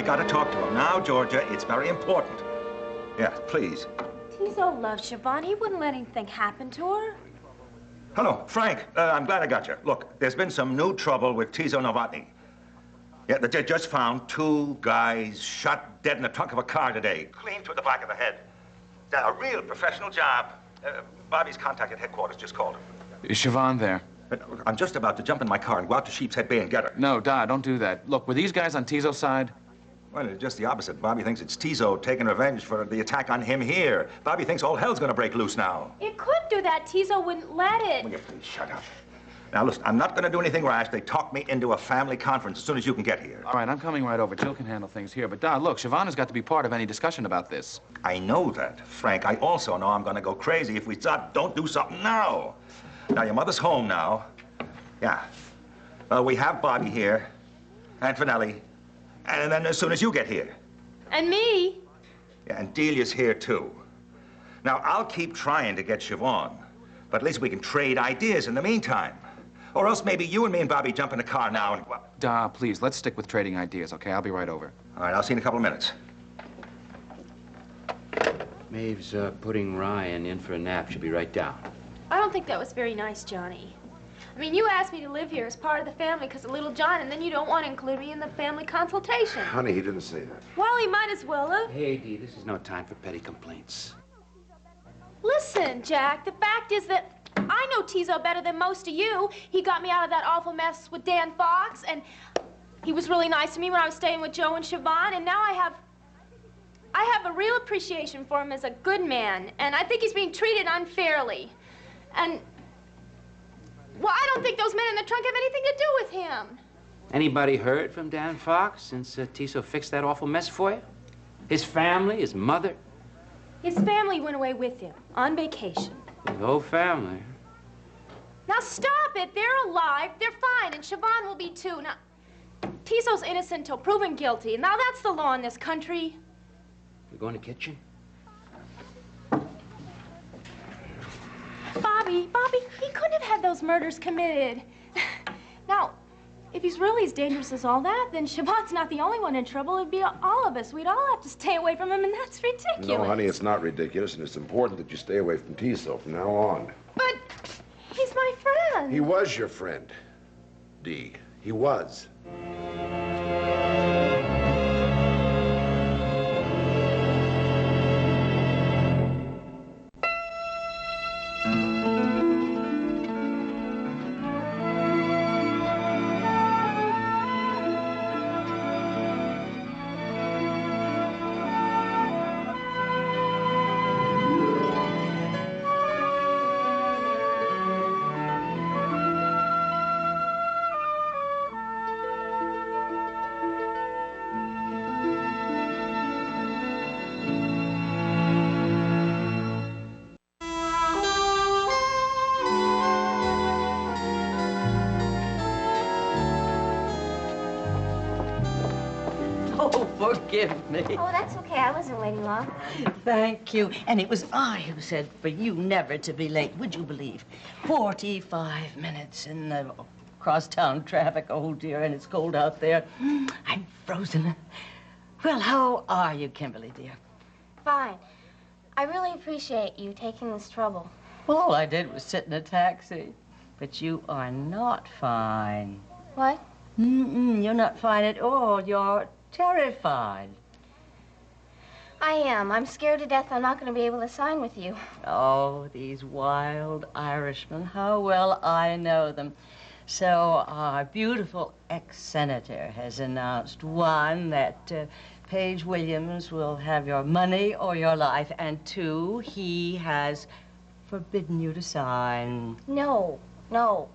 got to talk to him. Now, Georgia, it's very important. Yeah, please. Tizo loves Siobhan. He wouldn't let anything happen to her. Hello, Frank. I'm glad I got you. Look, there's been some new trouble with Tizo Novotny. Yeah, they just found 2 guys shot dead in the trunk of a car today, clean through the back of the head. A real professional job. Bobby's contacted headquarters, just called him. Is Siobhan there? I'm just about to jump in my car and go out to Sheep's Head Bay and get her. No, Da, don't do that. Look, were these guys on Tizo's side? Well, it's just the opposite. Bobby thinks it's Tizo taking revenge for the attack on him here. Bobby thinks all hell's gonna break loose now. It could do that. Tizo wouldn't let it. Will you please shut up? Now, listen, I'm not gonna do anything rash. They talked me into a family conference as soon as you can get here. All right, I'm coming right over. Jill can handle things here. But, Da, look, Siobhan has got to be part of any discussion about this. I know that, Frank. I also know I'm gonna go crazy if we don't do something now. Now, your mother's home now. Yeah. Well, we have Bobby here, and Finelli, and then as soon as you get here. And me. Yeah, and Delia's here, too. Now, I'll keep trying to get Siobhan, but at least we can trade ideas in the meantime. Or else maybe you and me and Bobby jump in the car now and... Well, Da, please, let's stick with trading ideas, okay? I'll be right over. all right, I'll see you in a couple of minutes. Maeve's putting Ryan in for a nap. She'll be right down. I don't think that was very nice, Johnny. I mean, you asked me to live here as part of the family because of little John, and then you don't want to include me in the family consultation. Honey, he didn't say that. Well, he might as well have. Hey, Dee, this is no time for petty complaints. Listen, Jack, the fact is that I know Tizo better than most of you. He got me out of that awful mess with Dan Fox, and he was really nice to me when I was staying with Joe and Siobhan, and now I have a real appreciation for him as a good man, and I think he's being treated unfairly. And, well, I don't think those men in the trunk have anything to do with him. Anybody heard from Dan Fox since Tizo fixed that awful mess for you? His family, his mother? His family went away with him on vacation. His whole family. Now stop it. They're alive. They're fine. And Siobhan will be too. Now, Tizo's innocent until proven guilty. Now that's the law in this country. You go in the kitchen? Bobby, he couldn't have had those murders committed. Now, if he's really as dangerous as all that, then Siobhan's not the only one in trouble. It'd be all of us. We'd all have to stay away from him, and that's ridiculous. No, honey, it's not ridiculous, and it's important that you stay away from Tizo from now on. But he's my friend. He was your friend, Dee. He was. Forgive me. Oh, that's okay. I wasn't waiting long. Thank you. And it was I who said for you never to be late, would you believe? 45 minutes in the crosstown traffic. Oh, dear, and it's cold out there. I'm frozen. Well, how are you, Kimberly, dear? Fine. I really appreciate you taking this trouble. All I did was sit in a taxi. But you are not fine. What? You're not fine at all. You're terrified. I am. I'm scared to death I'm not going to be able to sign with you. Oh, these wild Irishmen. How well I know them. So our beautiful ex-senator has announced, one, that Paige Williams will have your money or your life, and two, he has forbidden you to sign. No. In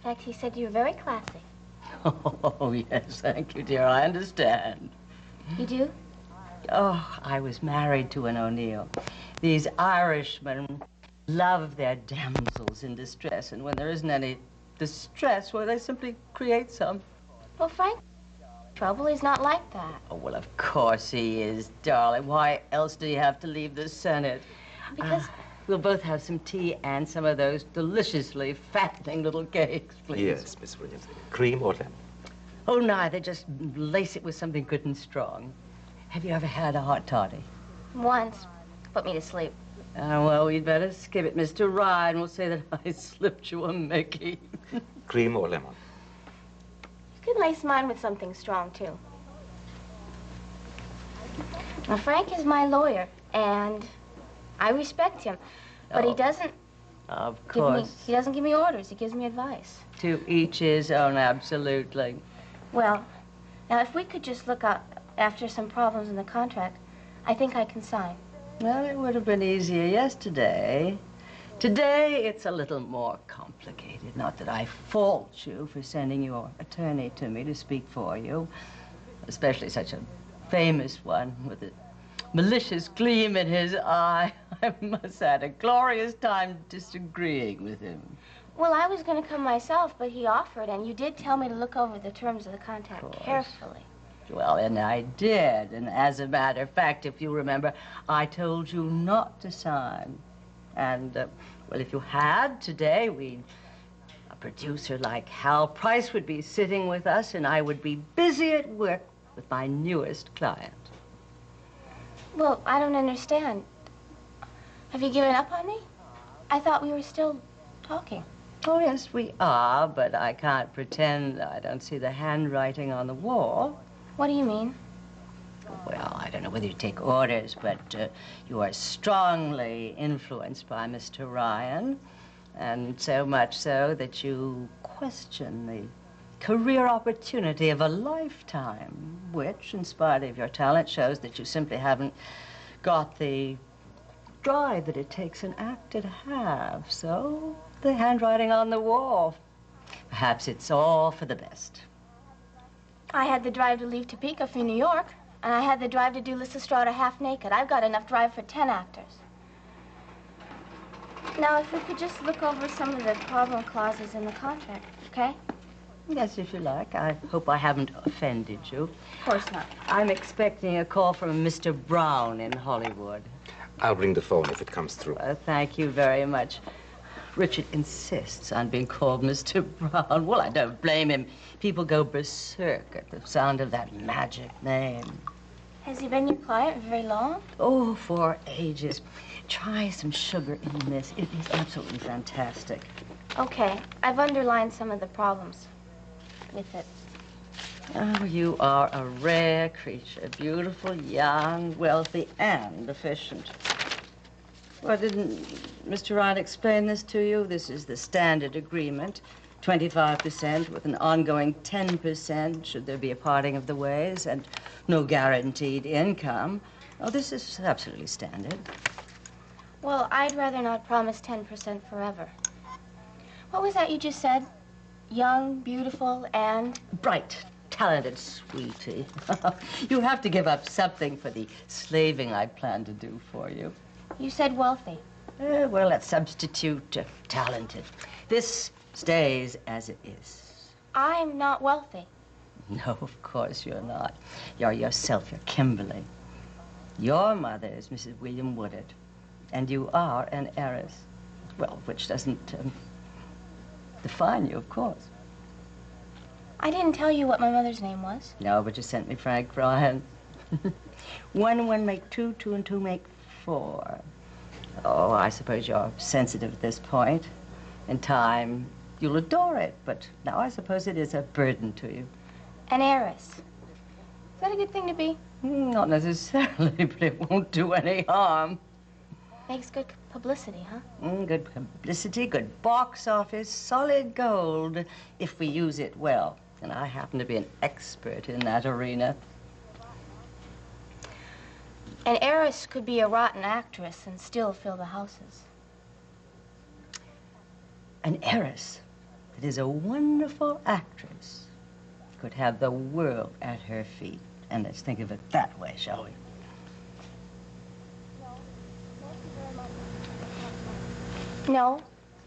fact, he said you were very classy. Oh, yes, thank you, dear. I understand. You do? Oh, I was married to an O'Neill. These Irishmen love their damsels in distress, and when there isn't any distress, well, they simply create some. Well, Frank, trouble is not like that. Oh, well, of course he is, darling. Why else did he have to leave the Senate? Because... we'll both have some tea and some of those deliciously fattening little cakes, please. Yes, Miss Williams. Cream or lemon? Oh, neither. Just lace it with something good and strong. Have you ever had a hot toddy? Once. Put me to sleep. Well, we'd better skip it, Mr. Ryan. We'll say that I slipped you a Mickey. Cream or lemon? You can lace mine with something strong, too. Now, Frank is my lawyer, and I respect him. But he doesn't Of give me, course. he doesn't give me orders. He gives me advice. To each his own, absolutely. Well, now, if we could just look out after some problems in the contract, I think I can sign. Well, it would have been easier yesterday. Today, it's a little more complicated. Not that I fault you for sending your attorney to me to speak for you, especially such a famous one with a malicious gleam in his eye. I must have had a glorious time disagreeing with him. Well, I was going to come myself, but he offered, and you did tell me to look over the terms of the contract carefully. Well, and I did. And as a matter of fact, if you remember, I told you not to sign. And, well, if you had today, a producer like Hal Price would be sitting with us, and I would be busy at work with my newest client. Well, I don't understand. Have you given up on me? I thought we were still talking. Oh, yes, we are, but I can't pretend I don't see the handwriting on the wall. What do you mean? Well, I don't know whether you take orders, but you are strongly influenced by Mr. Ryan, and so much so that you question the career opportunity of a lifetime, which, in spite of your talent, shows that you simply haven't got the drive that it takes an actor to have. So, the handwriting on the wall. Perhaps it's all for the best. I had the drive to leave Topeka for New York, and I had the drive to do Lysistrata half naked. I've got enough drive for 10 actors. Now, if we could just look over some of the problem clauses in the contract, okay? Yes, if you like. I hope I haven't offended you. Of course not. I'm expecting a call from a Mr. Brown in Hollywood. I'll ring the phone if it comes through. Thank you very much. Richard insists on being called Mr. Brown. Well, I don't blame him. People go berserk at the sound of that magic name. Has he been your client very long? Oh, for ages. Try some sugar in this. It is absolutely fantastic. Okay, I've underlined some of the problems with it. Oh, you are a rare creature. Beautiful, young, wealthy, and efficient. Well, didn't Mr. Ryan explain this to you? This is the standard agreement. 25% with an ongoing 10% should there be a parting of the ways, and no guaranteed income. Oh, this is absolutely standard. Well, I'd rather not promise 10% forever. What was that you just said? Young, beautiful, and... Bright, talented, sweetie. You have to give up something for the slaving I plan to do for you. You said wealthy. Well, let's substitute talented. This stays as it is. I'm not wealthy. No, of course you're not. You're yourself. You're Kimberly. Your mother is Mrs. William Woodard, and you are an heiress. Well, which doesn't define you, of course. I didn't tell you what my mother's name was. No, but you sent me Frank Ryan. 1 and 1 make 2, 2 and 2 make 4. Oh, I suppose you're sensitive at this point. In time, you'll adore it, but now I suppose it is a burden to you. An heiress. Is that a good thing to be? Not necessarily, but it won't do any harm. Makes good publicity, huh? Good publicity, good box office, solid gold, if we use it well. And I happen to be an expert in that arena. An heiress could be a rotten actress and still fill the houses. An heiress that is a wonderful actress could have the world at her feet. And let's think of it that way, shall we? No,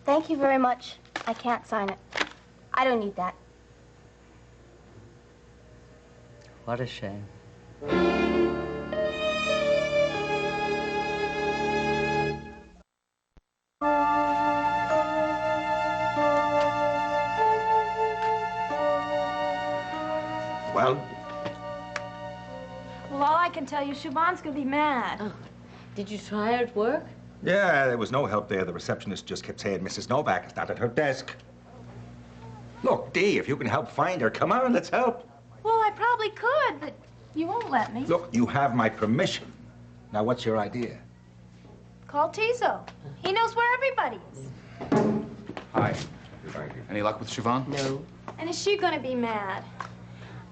thank you very much. I can't sign it. I don't need that. What a shame. Well, Well, all I can tell you, Siobhan's gonna be mad. Oh. Did you try her at work? yeah, there was no help there. The receptionist just kept saying Mrs. Novak is not at her desk. Look, Dee, if you can help find her, come on, let's help. Well, I probably could, but you won't let me. Look, you have my permission. Now, what's your idea? Call Tizo. He knows where everybody is. Hi. Any luck with Siobhan? No. And is she gonna be mad?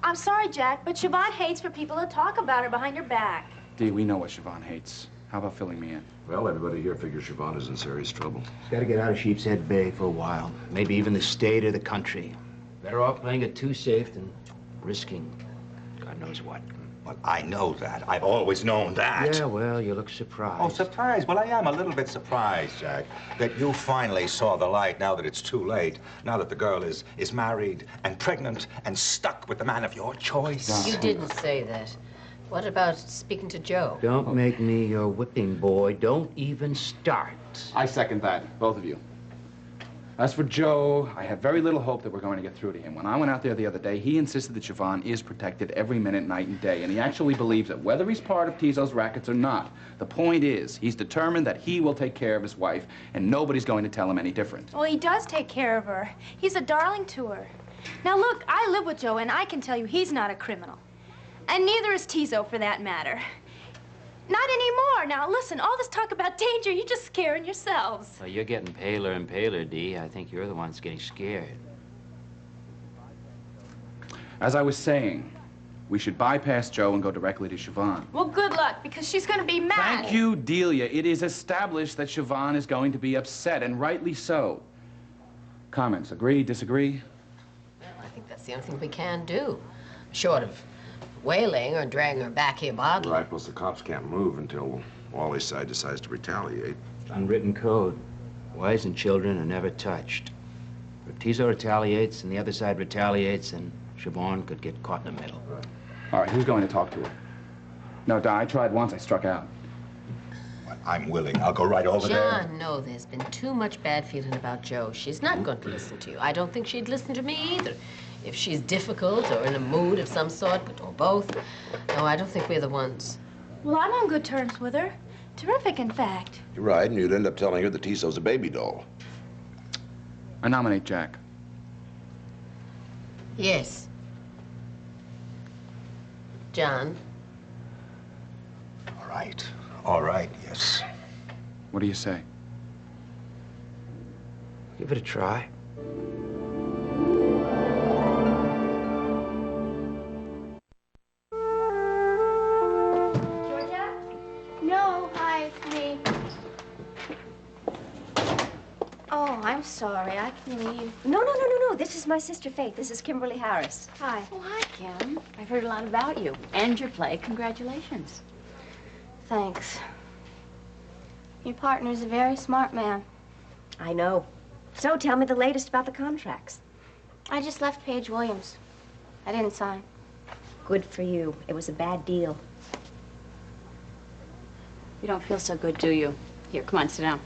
I'm sorry, Jack, but Siobhan hates for people to talk about her behind her back. Dee, we know what Siobhan hates. How about filling me in? Well, everybody here figures Siobhan is in serious trouble. She's got to get out of Sheepshead Bay for a while. Maybe even the state or the country. Better off playing it too safe than risking God knows what. Well, I know that. I've always known that. Yeah, well, you look surprised. Oh, surprised? Well, I am a little bit surprised, Jack, that you finally saw the light now that it's too late, now that the girl is married and pregnant and stuck with the man of your choice. You didn't say that. What about speaking to Joe? Don't make me your whipping boy. Don't even start. I second that, both of you. As for Joe, I have very little hope that we're going to get through to him. When I went out there the other day, he insisted that Siobhan is protected every minute, night and day, and he actually believes that whether he's part of Tizo's rackets or not, the point is he's determined that he will take care of his wife, and nobody's going to tell him any different. Well, he does take care of her. He's a darling to her. Now, look, I live with Joe, and I can tell you he's not a criminal. And neither is Tizo, for that matter. Not anymore. Now, listen, all this talk about danger, you're just scaring yourselves. Well, you're getting paler and paler, Dee. I think you're the ones getting scared. As I was saying, we should bypass Joe and go directly to Siobhan. Well, good luck, because she's going to be mad. Thank you, Delia. It is established that Siobhan is going to be upset, and rightly so. Comments? Agree, disagree? Well, I think that's the only thing we can do, short of wailing or dragging her back here bodily. Right, plus the cops can't move until Wally's side decides to retaliate. Unwritten code. Wives and children are never touched. If Tizo retaliates and the other side retaliates, then Siobhan could get caught in the middle. All right, who's going to talk to her? No, Di, I tried once. I struck out. Well, I'm willing. I'll go right over there. John, no, there's been too much bad feeling about Joe. She's not going to listen to you. I don't think she'd listen to me either. If she's difficult or in a mood of some sort, or both, no, I don't think we're the ones. Well, I'm on good terms with her. Terrific, in fact. You're right, and you'd end up telling her that Tizo's a baby doll. I nominate Jack. Yes. John? All right, yes. What do you say? Give it a try. No, hi, it's me. Oh, I'm sorry. I can leave. No. This is my sister Faith. This is Kimberly Harris. Hi. Oh, hi, Kim. I've heard a lot about you and your play. Congratulations. Thanks. Your partner's a very smart man. I know. So tell me the latest about the contracts. I just left Paige Williams. I didn't sign. Good for you. It was a bad deal. You don't feel so good, do you? Here, come on, sit down.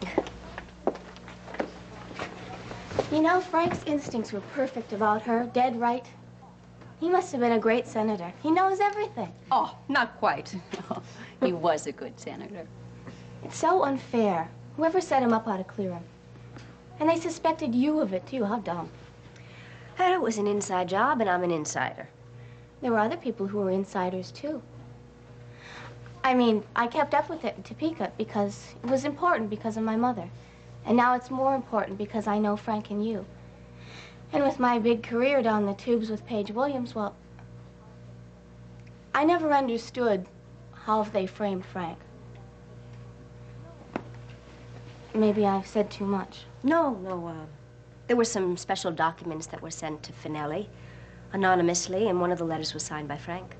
You know, Frank's instincts were perfect about her, dead right. He must have been a great senator. He knows everything. Oh, not quite. He was a good senator. It's so unfair. Whoever set him up ought to clear him. And they suspected you of it, too. How dumb. It was an inside job, and I'm an insider. There were other people who were insiders, too. I mean, I kept up with it in Topeka because it was important because of my mother. And now it's more important because I know Frank and you. And with my big career down the tubes with Paige Williams, well, I never understood how they framed Frank. Maybe I've said too much. No. There were some special documents that were sent to Finelli anonymously, and one of the letters was signed by Frank.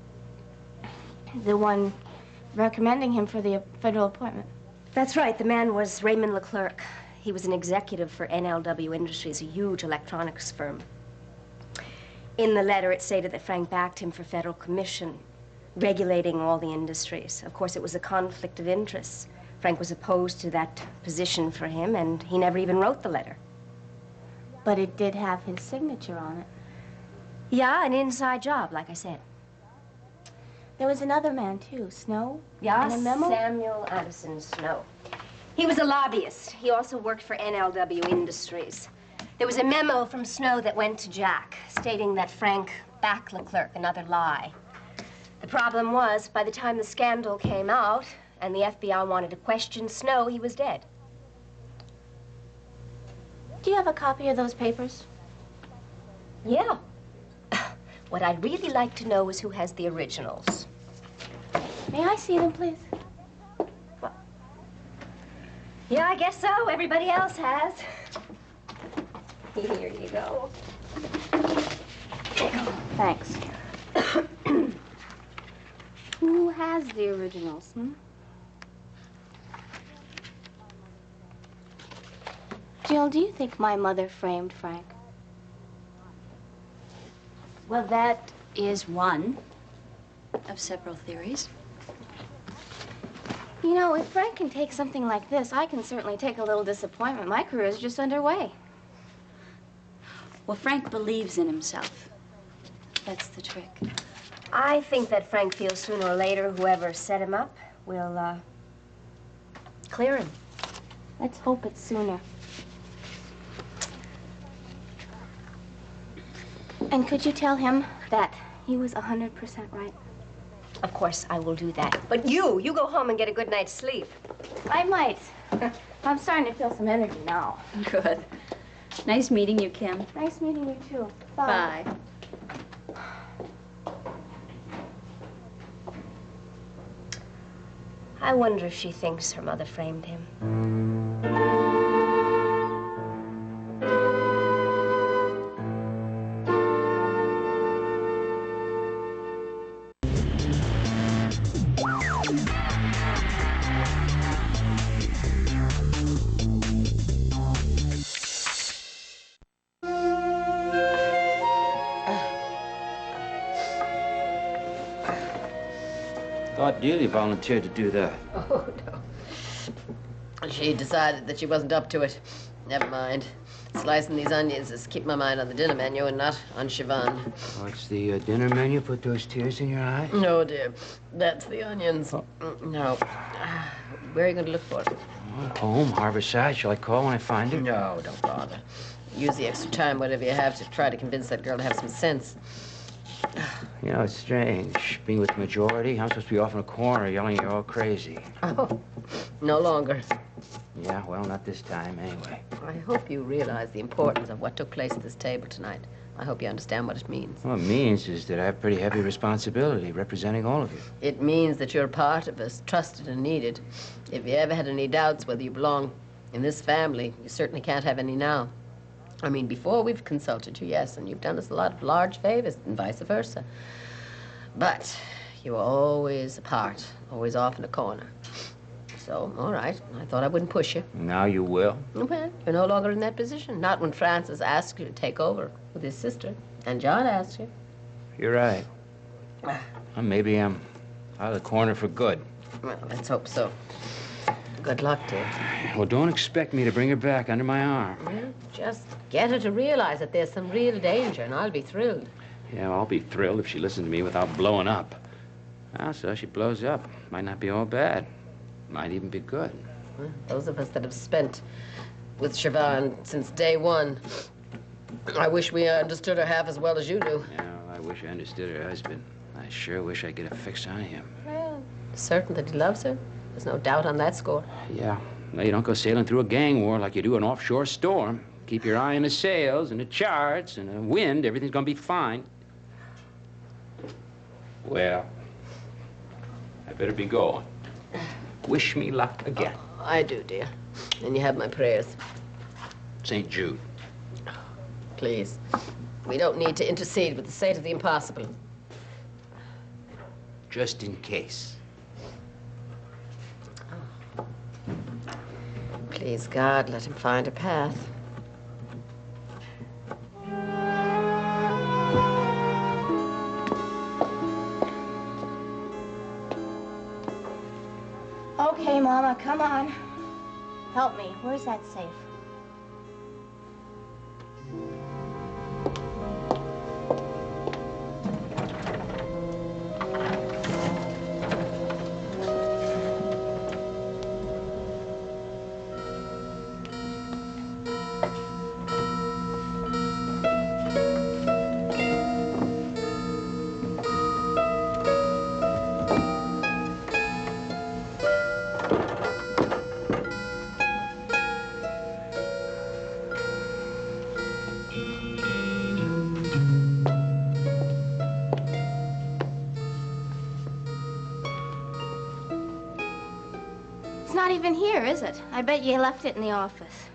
The one recommending him for the federal appointment. That's right. The man was Raymond Leclerc. He was an executive for NLW Industries, a huge electronics firm. In the letter, it stated that Frank backed him for federal commission, regulating all the industries. Of course, it was a conflict of interests. Frank was opposed to that position for him, and he never even wrote the letter. But it did have his signature on it. Yeah, an inside job, like I said. There was another man, too, Snow. Yes, And a memo? Samuel Addison Snow. He was a lobbyist. He also worked for NLW Industries. There was a memo from Snow that went to Jack, stating that Frank backed Leclerc, another lie. The problem was, by the time the scandal came out and the FBI wanted to question Snow, he was dead. Do you have a copy of those papers? Yeah. What I'd really like to know is who has the originals. May I see them, please? Yeah, I guess so. Everybody else has. Here you go. Thanks. Who has the originals, Jill, do you think my mother framed Frank? Well, that is one of several theories. You know, if Frank can take something like this, I can certainly take a little disappointment. My career is just underway. Well, Frank believes in himself. That's the trick. I think that Frank feels sooner or later whoever set him up will, clear him. Let's hope it's sooner. And could you tell him that he was 100% right? Of course, I will do that. But you go home and get a good night's sleep. I might. I'm starting to feel some energy now. Good. Nice meeting you, Kim. Nice meeting you, too. Bye. I wonder if she thinks her mother framed him. Thought Delia volunteered to do that. Oh, no. She decided that she wasn't up to it. Never mind. Slicing these onions is keep my mind on the dinner menu and not on Siobhan. What's the dinner menu? Put those tears in your eyes? No, dear. That's the onions. Oh. No. Where are you going to look for it? Home, Harborside. Shall I call when I find her? No, don't bother. Use the extra time, whatever you have, to try to convince that girl to have some sense. You know, it's strange. Being with the majority, I'm supposed to be off in a corner yelling you're all crazy. Oh, no longer. Yeah, well, not this time, anyway. I hope you realize the importance of what took place at this table tonight. I hope you understand what it means. What it means is that I have pretty heavy responsibility representing all of you. It means that you're part of us, trusted and needed. If you ever had any doubts whether you belong in this family, you certainly can't have any now. I mean, before we've consulted you, yes, and you've done us a lot of large favors, and vice versa. But you were always apart, always off in a corner. So, all right, I thought I wouldn't push you. Now you will? Well, you're no longer in that position. Not when Francis asked you to take over with his sister, and John asked you. You're right. Well, maybe I'm out of the corner for good. Well, let's hope so. Good luck, dear. Well, don't expect me to bring her back under my arm. Well, just get her to realize that there's some real danger, and I'll be thrilled. Yeah, I'll be thrilled if she listens to me without blowing up. Well, so she blows up. Might not be all bad. Might even be good. Well, those of us that have spent with Siobhan since day one, I wish we understood her half as well as you do. Yeah, well, I wish I understood her husband. I sure wish I could get a fix on him. Well, certain that he loves her. There's no doubt on that score. Yeah. No, you don't go sailing through a gang war like you do an offshore storm. Keep your eye on the sails and the charts and the wind. Everything's gonna be fine. Well, I better be going. Wish me luck again. Oh, I do, dear. And you have my prayers. St. Jude. Please. We don't need to intercede with the fate of the impossible. Just in case. Please, God, let him find a path. Okay, Mama, come on. Help me. Where's that safe? not even here, is it? I bet you left it in the office.